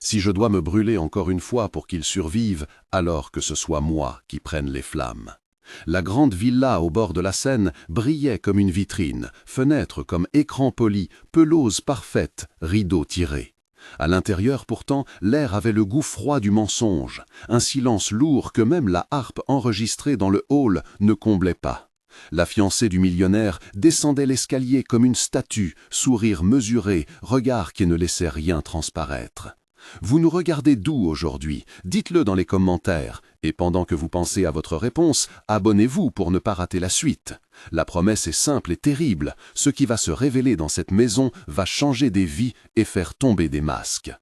Si je dois me brûler encore une fois pour qu'il survive, alors que ce soit moi qui prenne les flammes. La grande villa au bord de la Seine brillait comme une vitrine, fenêtres comme écran poli, pelouse parfaite, rideaux tirés. À l'intérieur, pourtant, l'air avait le goût froid du mensonge, un silence lourd que même la harpe enregistrée dans le hall ne comblait pas. La fiancée du millionnaire descendait l'escalier comme une statue, sourire mesuré, regard qui ne laissait rien transparaître. Vous nous regardez d'où aujourd'hui? Dites-le dans les commentaires. Et pendant que vous pensez à votre réponse, abonnez-vous pour ne pas rater la suite. La promesse est simple et terrible. Ce qui va se révéler dans cette maison va changer des vies et faire tomber des masques.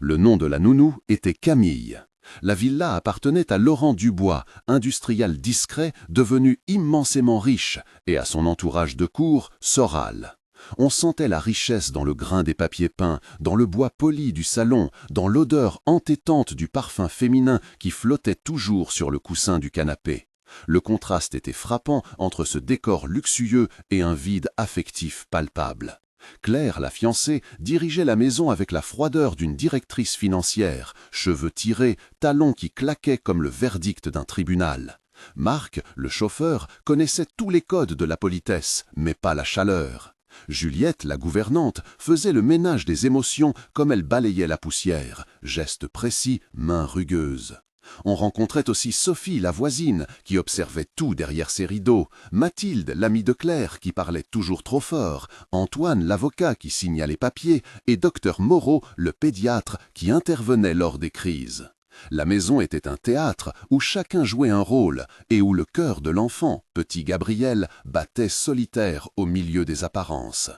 Le nom de la nounou était Camille. La villa appartenait à Laurent Dubois, industriel discret devenu immensément riche, et à son entourage de cour, Soral. On sentait la richesse dans le grain des papiers peints, dans le bois poli du salon, dans l'odeur entêtante du parfum féminin qui flottait toujours sur le coussin du canapé. Le contraste était frappant entre ce décor luxueux et un vide affectif palpable. Claire, la fiancée, dirigeait la maison avec la froideur d'une directrice financière, cheveux tirés, talons qui claquaient comme le verdict d'un tribunal. Marc, le chauffeur, connaissait tous les codes de la politesse, mais pas la chaleur. Juliette, la gouvernante, faisait le ménage des émotions comme elle balayait la poussière, geste précis, main rugueuse. On rencontrait aussi Sophie, la voisine, qui observait tout derrière ses rideaux, Mathilde, l'amie de Claire, qui parlait toujours trop fort, Antoine, l'avocat, qui signait les papiers, et docteur Moreau, le pédiatre, qui intervenait lors des crises. La maison était un théâtre où chacun jouait un rôle et où le cœur de l'enfant, petit Gabriel, battait solitaire au milieu des apparences.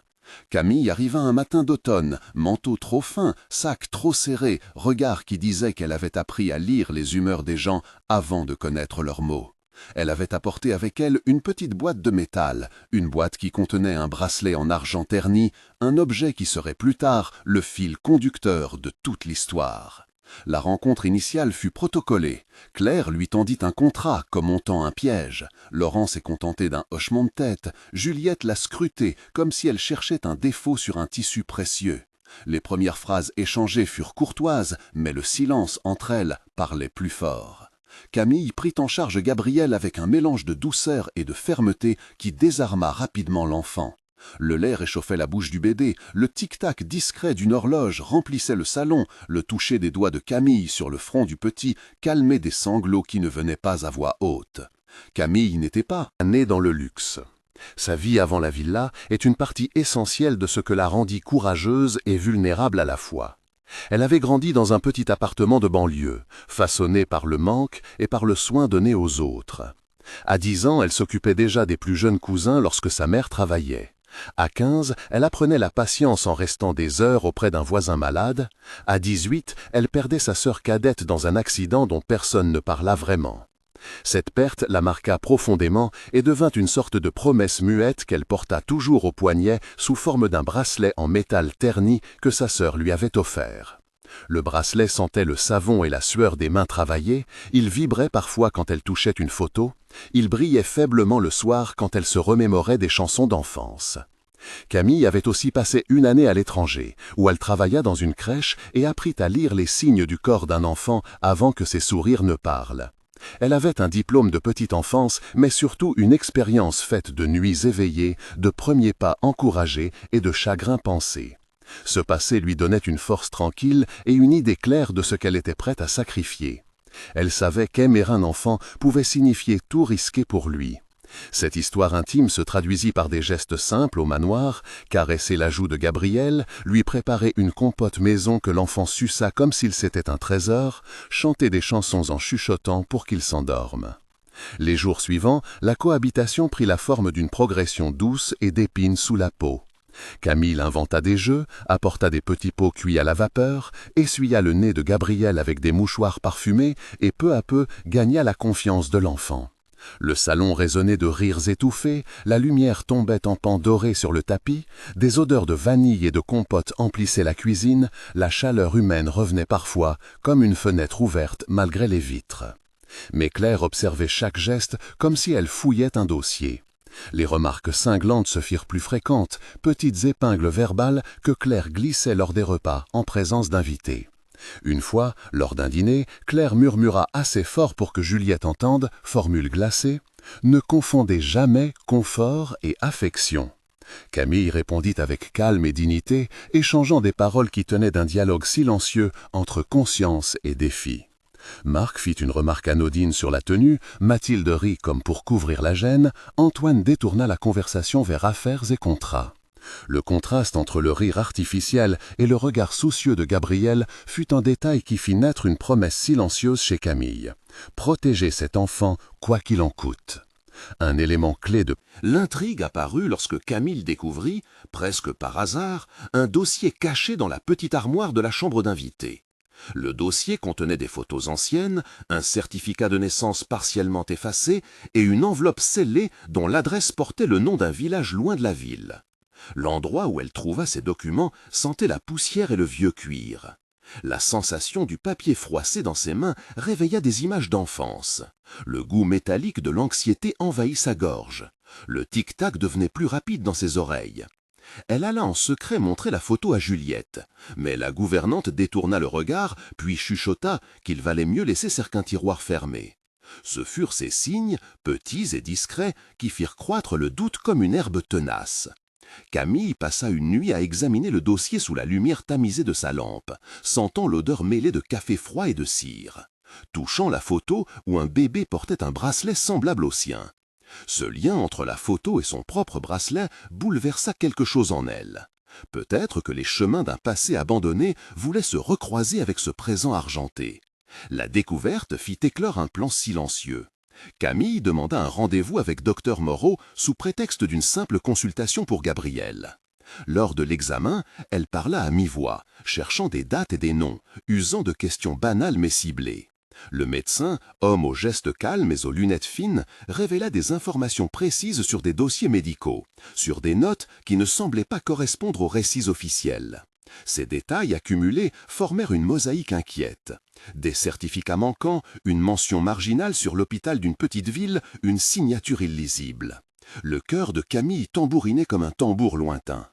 Camille arriva un matin d'automne, manteau trop fin, sac trop serré, regard qui disait qu'elle avait appris à lire les humeurs des gens avant de connaître leurs mots. Elle avait apporté avec elle une petite boîte de métal, une boîte qui contenait un bracelet en argent terni, un objet qui serait plus tard le fil conducteur de toute l'histoire. La rencontre initiale fut protocolée. Claire lui tendit un contrat comme on tend un piège. Laurent s'est contenté d'un hochement de tête. Juliette l'a scruté comme si elle cherchait un défaut sur un tissu précieux. Les premières phrases échangées furent courtoises, mais le silence entre elles parlait plus fort. Camille prit en charge Gabriel avec un mélange de douceur et de fermeté qui désarma rapidement l'enfant. Le lait réchauffait la bouche du bébé, le tic-tac discret d'une horloge remplissait le salon, le toucher des doigts de Camille sur le front du petit calmait des sanglots qui ne venaient pas à voix haute. Camille n'était pas née dans le luxe. Sa vie avant la villa est une partie essentielle de ce que la rendit courageuse et vulnérable à la fois. Elle avait grandi dans un petit appartement de banlieue, façonné par le manque et par le soin donné aux autres. À 10 ans, elle s'occupait déjà des plus jeunes cousins lorsque sa mère travaillait. À 15, elle apprenait la patience en restant des heures auprès d'un voisin malade. À 18, elle perdait sa sœur cadette dans un accident dont personne ne parla vraiment. Cette perte la marqua profondément et devint une sorte de promesse muette qu'elle porta toujours au poignet sous forme d'un bracelet en métal terni que sa sœur lui avait offert. Le bracelet sentait le savon et la sueur des mains travaillées, il vibrait parfois quand elle touchait une photo, il brillait faiblement le soir quand elle se remémorait des chansons d'enfance. Camille avait aussi passé une année à l'étranger, où elle travailla dans une crèche et apprit à lire les signes du corps d'un enfant avant que ses sourires ne parlent. Elle avait un diplôme de petite enfance, mais surtout une expérience faite de nuits éveillées, de premiers pas encouragés et de chagrins pensés. Ce passé lui donnait une force tranquille et une idée claire de ce qu'elle était prête à sacrifier. Elle savait qu'aimer un enfant pouvait signifier tout risquer pour lui. Cette histoire intime se traduisit par des gestes simples au manoir, caresser la joue de Gabriel, lui préparer une compote maison que l'enfant suça comme s'il c'était un trésor, chanter des chansons en chuchotant pour qu'il s'endorme. Les jours suivants, la cohabitation prit la forme d'une progression douce et d'épines sous la peau. Camille inventa des jeux, apporta des petits pots cuits à la vapeur, essuya le nez de Gabriel avec des mouchoirs parfumés et peu à peu gagna la confiance de l'enfant. Le salon résonnait de rires étouffés, la lumière tombait en pans dorés sur le tapis, des odeurs de vanille et de compote emplissaient la cuisine, la chaleur humaine revenait parfois comme une fenêtre ouverte malgré les vitres. Mais Claire observait chaque geste comme si elle fouillait un dossier. Les remarques cinglantes se firent plus fréquentes, petites épingles verbales que Claire glissait lors des repas en présence d'invités. Une fois, lors d'un dîner, Claire murmura assez fort pour que Juliette entende, formule glacée, « Ne confondez jamais confort et affection ». Camille répondit avec calme et dignité, échangeant des paroles qui tenaient d'un dialogue silencieux entre conscience et défi. Marc fit une remarque anodine sur la tenue, Mathilde rit comme pour couvrir la gêne, Antoine détourna la conversation vers affaires et contrats. Le contraste entre le rire artificiel et le regard soucieux de Gabriel fut un détail qui fit naître une promesse silencieuse chez Camille. Protéger cet enfant, quoi qu'il en coûte. Un élément clé de l'intrigue apparut lorsque Camille découvrit, presque par hasard, un dossier caché dans la petite armoire de la chambre d'invité. Le dossier contenait des photos anciennes, un certificat de naissance partiellement effacé et une enveloppe scellée dont l'adresse portait le nom d'un village loin de la ville. L'endroit où elle trouva ces documents sentait la poussière et le vieux cuir. La sensation du papier froissé dans ses mains réveilla des images d'enfance. Le goût métallique de l'anxiété envahit sa gorge. Le tic-tac devenait plus rapide dans ses oreilles. Elle alla en secret montrer la photo à Juliette, mais la gouvernante détourna le regard, puis chuchota qu'il valait mieux laisser certains tiroirs fermés. Ce furent ces signes, petits et discrets, qui firent croître le doute comme une herbe tenace. Camille passa une nuit à examiner le dossier sous la lumière tamisée de sa lampe, sentant l'odeur mêlée de café froid et de cire. Touchant la photo où un bébé portait un bracelet semblable au sien. Ce lien entre la photo et son propre bracelet bouleversa quelque chose en elle. Peut-être que les chemins d'un passé abandonné voulaient se recroiser avec ce présent argenté. La découverte fit éclore un plan silencieux. Camille demanda un rendez-vous avec Dr Moreau sous prétexte d'une simple consultation pour Gabriel. Lors de l'examen, elle parla à mi-voix, cherchant des dates et des noms, usant de questions banales mais ciblées. Le médecin, homme aux gestes calmes et aux lunettes fines, révéla des informations précises sur des dossiers médicaux, sur des notes qui ne semblaient pas correspondre aux récits officiels. Ces détails accumulés formèrent une mosaïque inquiète. Des certificats manquants, une mention marginale sur l'hôpital d'une petite ville, une signature illisible. Le cœur de Camille tambourinait comme un tambour lointain.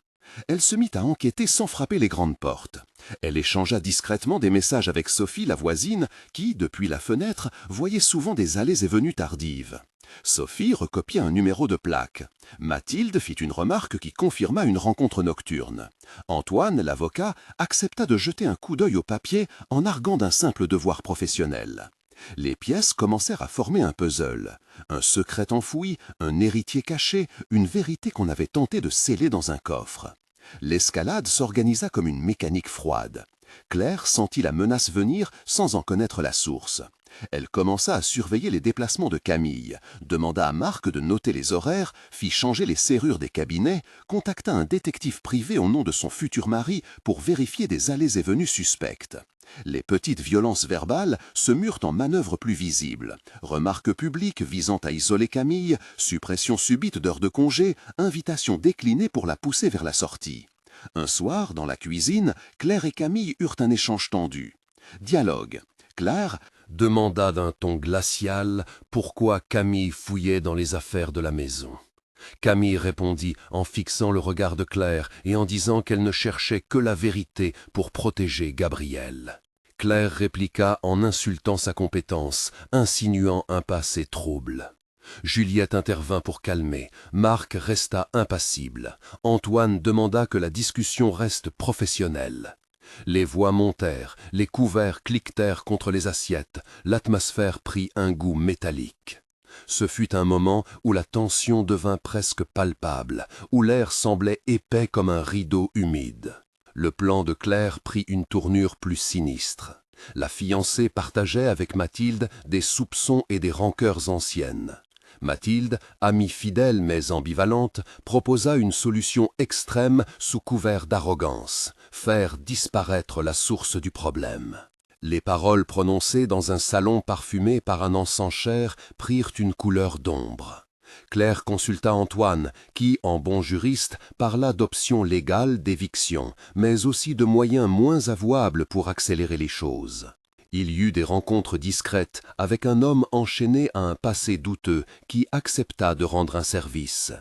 Elle se mit à enquêter sans frapper les grandes portes. Elle échangea discrètement des messages avec Sophie, la voisine, qui, depuis la fenêtre, voyait souvent des allées et venues tardives. Sophie recopia un numéro de plaque. Mathilde fit une remarque qui confirma une rencontre nocturne. Antoine, l'avocat, accepta de jeter un coup d'œil au papier en arguant d'un simple devoir professionnel. Les pièces commencèrent à former un puzzle. Un secret enfoui, un héritier caché, une vérité qu'on avait tenté de sceller dans un coffre. L'escalade s'organisa comme une mécanique froide. Claire sentit la menace venir sans en connaître la source. Elle commença à surveiller les déplacements de Camille, demanda à Marc de noter les horaires, fit changer les serrures des cabinets, contacta un détective privé au nom de son futur mari pour vérifier des allées et venues suspectes. Les petites violences verbales se murent en manœuvres plus visibles. Remarques publiques visant à isoler Camille, suppression subite d'heures de congé, invitation déclinée pour la pousser vers la sortie. Un soir, dans la cuisine, Claire et Camille eurent un échange tendu. Dialogue. Claire demanda d'un ton glacial pourquoi Camille fouillait dans les affaires de la maison. Camille répondit en fixant le regard de Claire et en disant qu'elle ne cherchait que la vérité pour protéger Gabriel. Claire répliqua en insultant sa compétence, insinuant un passé trouble. Juliette intervint pour calmer, Marc resta impassible. Antoine demanda que la discussion reste professionnelle. Les voix montèrent, les couverts cliquetèrent contre les assiettes, l'atmosphère prit un goût métallique. Ce fut un moment où la tension devint presque palpable, où l'air semblait épais comme un rideau humide. Le plan de Claire prit une tournure plus sinistre. La fiancée partageait avec Mathilde des soupçons et des rancœurs anciennes. Mathilde, amie fidèle mais ambivalente, proposa une solution extrême sous couvert d'arrogance, faire disparaître la source du problème. Les paroles prononcées dans un salon parfumé par un encens cher prirent une couleur d'ombre. Claire consulta Antoine, qui, en bon juriste, parla d'options légales d'éviction, mais aussi de moyens moins avouables pour accélérer les choses. Il y eut des rencontres discrètes avec un homme enchaîné à un passé douteux qui accepta de rendre un service.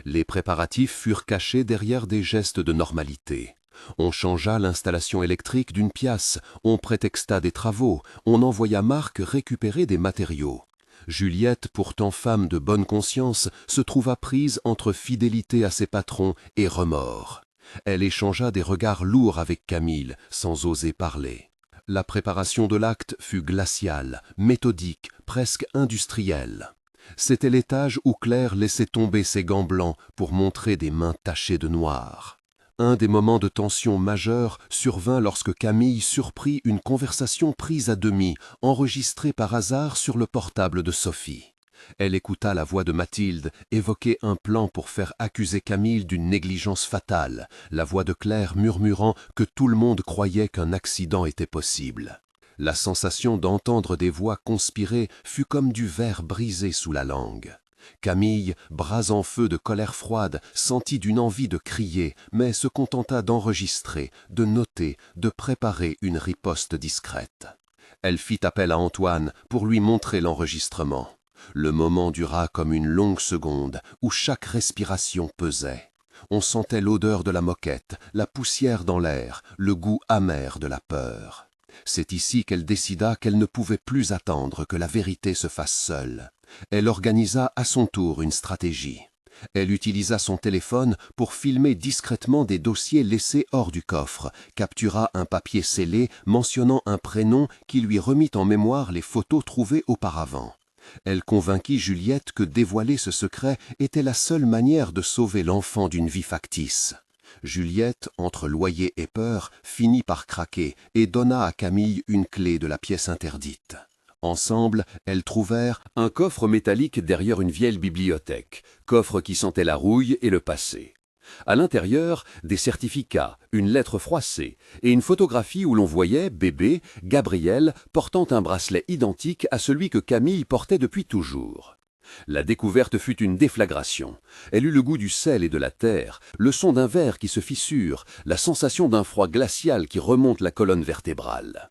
Les préparatifs furent cachés derrière des gestes de normalité. On changea l'installation électrique d'une pièce, on prétexta des travaux, on envoya Marc récupérer des matériaux. Juliette, pourtant femme de bonne conscience, se trouva prise entre fidélité à ses patrons et remords. Elle échangea des regards lourds avec Camille, sans oser parler. La préparation de l'acte fut glaciale, méthodique, presque industrielle. C'était l'étage où Claire laissait tomber ses gants blancs pour montrer des mains tachées de noir. Un des moments de tension majeure survint lorsque Camille surprit une conversation prise à demi, enregistrée par hasard sur le portable de Sophie. Elle écouta la voix de Mathilde évoquer un plan pour faire accuser Camille d'une négligence fatale, la voix de Claire murmurant que tout le monde croyait qu'un accident était possible. La sensation d'entendre des voix conspirer fut comme du verre brisé sous la langue. Camille, bras en feu de colère froide, sentit d'une envie de crier, mais se contenta d'enregistrer, de noter, de préparer une riposte discrète. Elle fit appel à Antoine pour lui montrer l'enregistrement. Le moment dura comme une longue seconde, où chaque respiration pesait. On sentait l'odeur de la moquette, la poussière dans l'air, le goût amer de la peur. C'est ici qu'elle décida qu'elle ne pouvait plus attendre que la vérité se fasse seule. Elle organisa à son tour une stratégie. Elle utilisa son téléphone pour filmer discrètement des dossiers laissés hors du coffre, captura un papier scellé mentionnant un prénom qui lui remit en mémoire les photos trouvées auparavant. Elle convainquit Juliette que dévoiler ce secret était la seule manière de sauver l'enfant d'une vie factice. Juliette, entre loyer et peur, finit par craquer et donna à Camille une clé de la pièce interdite. Ensemble, elles trouvèrent un coffre métallique derrière une vieille bibliothèque, coffre qui sentait la rouille et le passé. À l'intérieur, des certificats, une lettre froissée et une photographie où l'on voyait bébé, Gabriel, portant un bracelet identique à celui que Camille portait depuis toujours. La découverte fut une déflagration. Elle eut le goût du sel et de la terre, le son d'un verre qui se fissure, la sensation d'un froid glacial qui remonte la colonne vertébrale.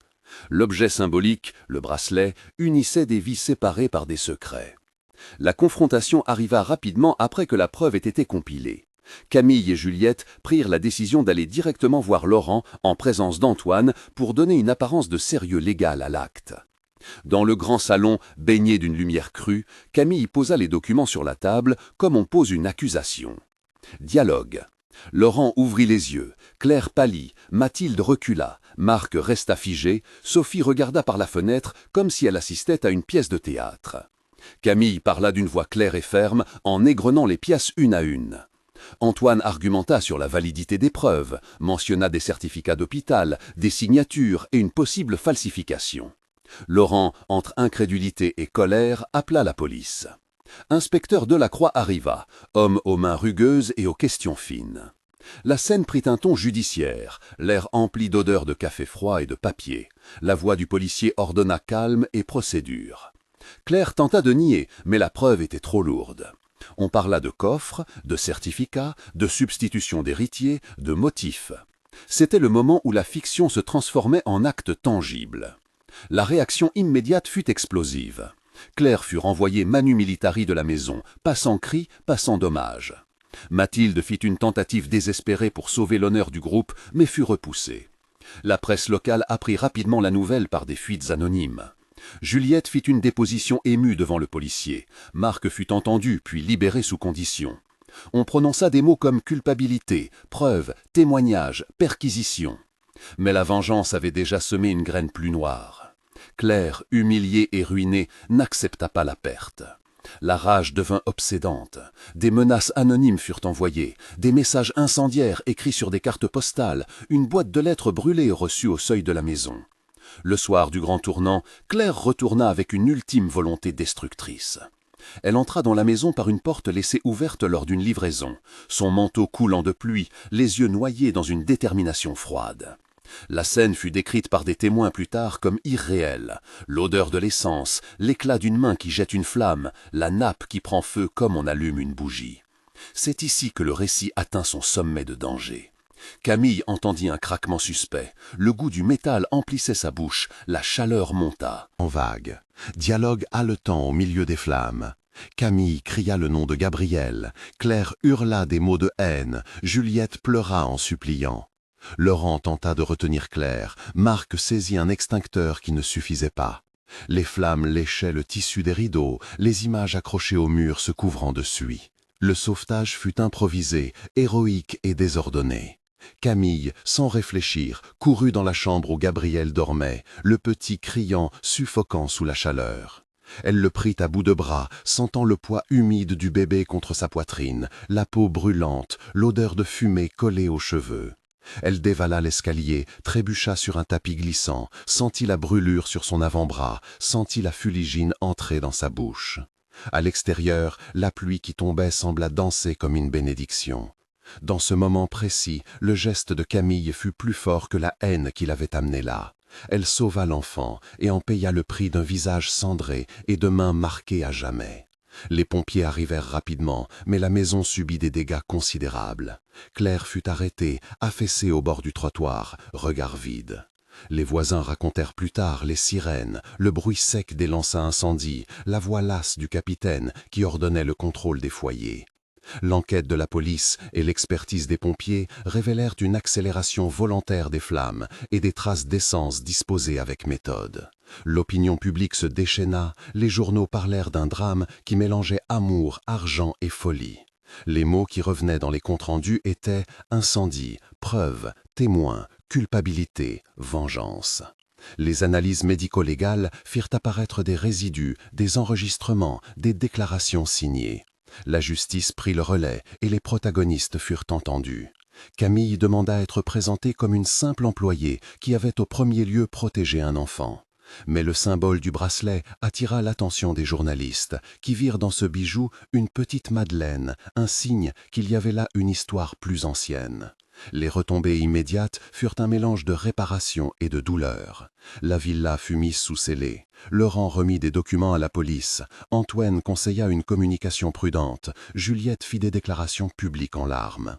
L'objet symbolique, le bracelet, unissait des vies séparées par des secrets. La confrontation arriva rapidement après que la preuve ait été compilée. Camille et Juliette prirent la décision d'aller directement voir Laurent en présence d'Antoine pour donner une apparence de sérieux légal à l'acte. Dans le grand salon, baigné d'une lumière crue, Camille posa les documents sur la table comme on pose une accusation. Dialogue. Laurent ouvrit les yeux, Claire pâlit, Mathilde recula, Marc resta figé, Sophie regarda par la fenêtre comme si elle assistait à une pièce de théâtre. Camille parla d'une voix claire et ferme en égrenant les pièces une à une. Antoine argumenta sur la validité des preuves, mentionna des certificats d'hôpital, des signatures et une possible falsification. Laurent, entre incrédulité et colère, appela la police. Inspecteur Delacroix arriva, homme aux mains rugueuses et aux questions fines. La scène prit un ton judiciaire, l'air empli d'odeurs de café froid et de papier. La voix du policier ordonna calme et procédure. Claire tenta de nier, mais la preuve était trop lourde. On parla de coffre, de certificat, de substitution d'héritier, de motifs. C'était le moment où la fiction se transformait en acte tangible. La réaction immédiate fut explosive. Claire fut renvoyée manu militari de la maison, pas sans cris, pas sans dommages. Mathilde fit une tentative désespérée pour sauver l'honneur du groupe, mais fut repoussée. La presse locale apprit rapidement la nouvelle par des fuites anonymes. Juliette fit une déposition émue devant le policier. Marc fut entendu, puis libéré sous condition. On prononça des mots comme culpabilité, preuve, témoignage, perquisition. Mais la vengeance avait déjà semé une graine plus noire. Claire, humiliée et ruinée, n'accepta pas la perte. La rage devint obsédante. Des menaces anonymes furent envoyées, des messages incendiaires écrits sur des cartes postales, une boîte de lettres brûlée reçue au seuil de la maison. Le soir du grand tournant, Claire retourna avec une ultime volonté destructrice. Elle entra dans la maison par une porte laissée ouverte lors d'une livraison, son manteau coulant de pluie, les yeux noyés dans une détermination froide. La scène fut décrite par des témoins plus tard comme irréelle. L'odeur de l'essence, l'éclat d'une main qui jette une flamme, la nappe qui prend feu comme on allume une bougie. C'est ici que le récit atteint son sommet de danger. Camille entendit un craquement suspect. Le goût du métal emplissait sa bouche, la chaleur monta. En vague, dialogue haletant au milieu des flammes. Camille cria le nom de Gabriel, Claire hurla des mots de haine, Juliette pleura en suppliant. Laurent tenta de retenir Claire. Marc saisit un extincteur qui ne suffisait pas. Les flammes léchaient le tissu des rideaux, les images accrochées au mur se couvrant de suie. Le sauvetage fut improvisé, héroïque et désordonné. Camille, sans réfléchir, courut dans la chambre où Gabriel dormait, le petit criant, suffoquant sous la chaleur. Elle le prit à bout de bras, sentant le poids humide du bébé contre sa poitrine, la peau brûlante, l'odeur de fumée collée aux cheveux. Elle dévala l'escalier, trébucha sur un tapis glissant, sentit la brûlure sur son avant-bras, sentit la fuligine entrer dans sa bouche. À l'extérieur, la pluie qui tombait sembla danser comme une bénédiction. Dans ce moment précis, le geste de Camille fut plus fort que la haine qui l'avait amenée là. Elle sauva l'enfant et en paya le prix d'un visage cendré et de mains marquées à jamais. Les pompiers arrivèrent rapidement, mais la maison subit des dégâts considérables. Claire fut arrêtée, affaissée au bord du trottoir, regard vide. Les voisins racontèrent plus tard les sirènes, le bruit sec des lances à incendie, la voix lasse du capitaine qui ordonnait le contrôle des foyers. L'enquête de la police et l'expertise des pompiers révélèrent une accélération volontaire des flammes et des traces d'essence disposées avec méthode. L'opinion publique se déchaîna, les journaux parlèrent d'un drame qui mélangeait amour, argent et folie. Les mots qui revenaient dans les comptes rendus étaient incendie, preuve, témoin, culpabilité, vengeance. Les analyses médico-légales firent apparaître des résidus, des enregistrements, des déclarations signées. La justice prit le relais et les protagonistes furent entendus. Camille demanda à être présentée comme une simple employée qui avait au premier lieu protégé un enfant. Mais le symbole du bracelet attira l'attention des journalistes, qui virent dans ce bijou une petite Madeleine, un signe qu'il y avait là une histoire plus ancienne. Les retombées immédiates furent un mélange de réparation et de douleur. La villa fut mise sous scellé. Laurent remit des documents à la police. Antoine conseilla une communication prudente. Juliette fit des déclarations publiques en larmes.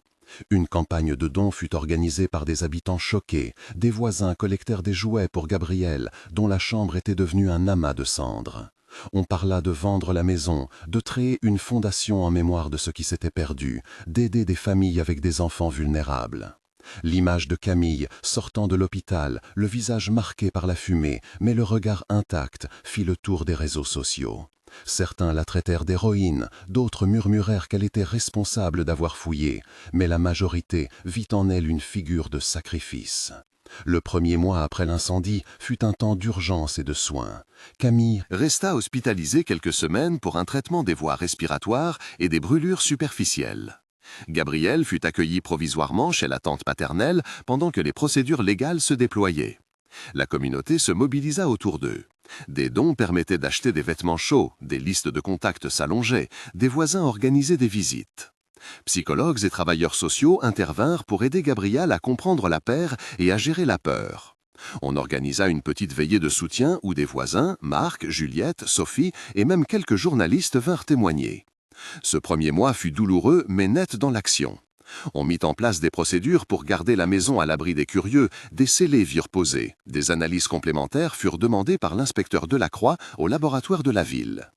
Une campagne de dons fut organisée par des habitants choqués. Des voisins collectèrent des jouets pour Gabriel, dont la chambre était devenue un amas de cendres. On parla de vendre la maison, de créer une fondation en mémoire de ce qui s'était perdu, d'aider des familles avec des enfants vulnérables. L'image de Camille, sortant de l'hôpital, le visage marqué par la fumée, mais le regard intact, fit le tour des réseaux sociaux. Certains la traitèrent d'héroïne, d'autres murmurèrent qu'elle était responsable d'avoir fouillé, mais la majorité vit en elle une figure de sacrifice. Le premier mois après l'incendie fut un temps d'urgence et de soins. Camille resta hospitalisée quelques semaines pour un traitement des voies respiratoires et des brûlures superficielles. Gabriel fut accueilli provisoirement chez la tante paternelle pendant que les procédures légales se déployaient. La communauté se mobilisa autour d'eux. Des dons permettaient d'acheter des vêtements chauds, des listes de contacts s'allongeaient, des voisins organisaient des visites. Psychologues et travailleurs sociaux intervinrent pour aider Gabriel à comprendre la peur et à gérer la peur. On organisa une petite veillée de soutien où des voisins, Marc, Juliette, Sophie et même quelques journalistes vinrent témoigner. Ce premier mois fut douloureux mais net dans l'action. On mit en place des procédures pour garder la maison à l'abri des curieux, des scellés virent posés, des analyses complémentaires furent demandées par l'inspecteur Delacroix au laboratoire de la ville.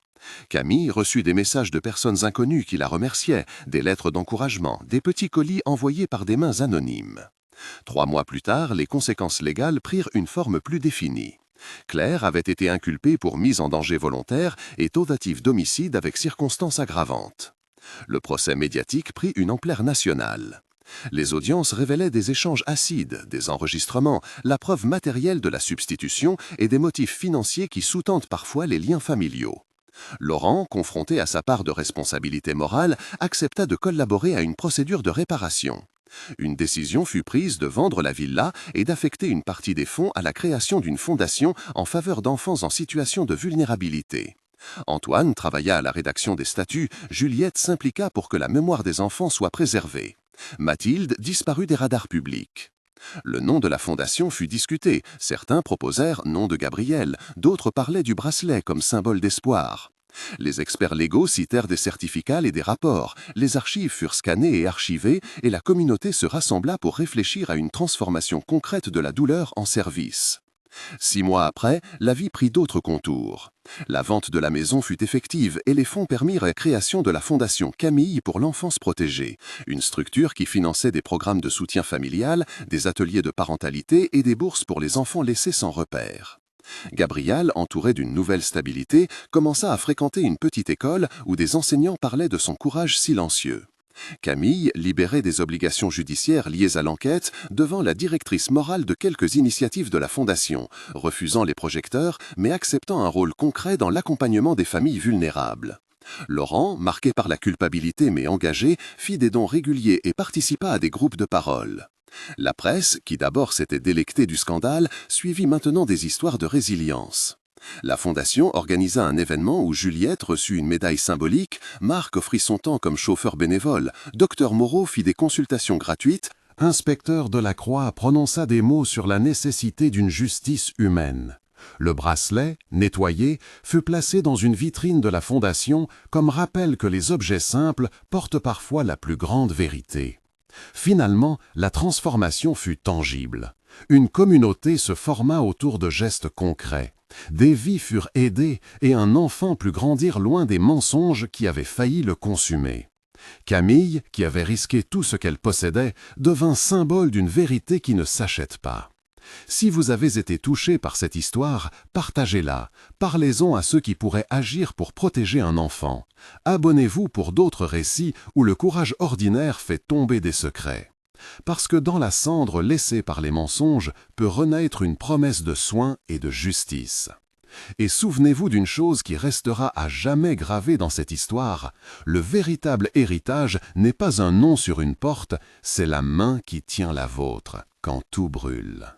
Camille reçut des messages de personnes inconnues qui la remerciaient, des lettres d'encouragement, des petits colis envoyés par des mains anonymes. 3 mois plus tard, les conséquences légales prirent une forme plus définie. Claire avait été inculpée pour mise en danger volontaire et tentative d'homicide avec circonstances aggravantes. Le procès médiatique prit une ampleur nationale. Les audiences révélaient des échanges acides, des enregistrements, la preuve matérielle de la substitution et des motifs financiers qui sous-tendent parfois les liens familiaux. Laurent, confronté à sa part de responsabilité morale, accepta de collaborer à une procédure de réparation. Une décision fut prise de vendre la villa et d'affecter une partie des fonds à la création d'une fondation en faveur d'enfants en situation de vulnérabilité. Antoine travailla à la rédaction des statuts, Juliette s'impliqua pour que la mémoire des enfants soit préservée. Mathilde disparut des radars publics. Le nom de la fondation fut discuté. Certains proposèrent nom de Gabriel, d'autres parlaient du bracelet comme symbole d'espoir. Les experts légaux citèrent des certificats et des rapports. Les archives furent scannées et archivées et la communauté se rassembla pour réfléchir à une transformation concrète de la douleur en service. 6 mois après, la vie prit d'autres contours. La vente de la maison fut effective et les fonds permirent la création de la Fondation Camille pour l'enfance protégée, une structure qui finançait des programmes de soutien familial, des ateliers de parentalité et des bourses pour les enfants laissés sans repère. Gabriel, entouré d'une nouvelle stabilité, commença à fréquenter une petite école où des enseignants parlaient de son courage silencieux. Camille, libérée des obligations judiciaires liées à l'enquête, devint la directrice morale de quelques initiatives de la Fondation, refusant les projecteurs mais acceptant un rôle concret dans l'accompagnement des familles vulnérables. Laurent, marqué par la culpabilité mais engagé, fit des dons réguliers et participa à des groupes de parole. La presse, qui d'abord s'était délectée du scandale, suivit maintenant des histoires de résilience. La Fondation organisa un événement où Juliette reçut une médaille symbolique, Marc offrit son temps comme chauffeur bénévole, Dr Moreau fit des consultations gratuites, Inspecteur Delacroix prononça des mots sur la nécessité d'une justice humaine. Le bracelet, nettoyé, fut placé dans une vitrine de la Fondation comme rappel que les objets simples portent parfois la plus grande vérité. Finalement, la transformation fut tangible. Une communauté se forma autour de gestes concrets. Des vies furent aidées et un enfant put grandir loin des mensonges qui avaient failli le consumer. Camille, qui avait risqué tout ce qu'elle possédait, devint symbole d'une vérité qui ne s'achète pas. Si vous avez été touché par cette histoire, partagez-la, parlez-en à ceux qui pourraient agir pour protéger un enfant. Abonnez-vous pour d'autres récits où le courage ordinaire fait tomber des secrets. Parce que dans la cendre laissée par les mensonges peut renaître une promesse de soin et de justice. Et souvenez-vous d'une chose qui restera à jamais gravée dans cette histoire, le véritable héritage n'est pas un nom sur une porte, c'est la main qui tient la vôtre quand tout brûle.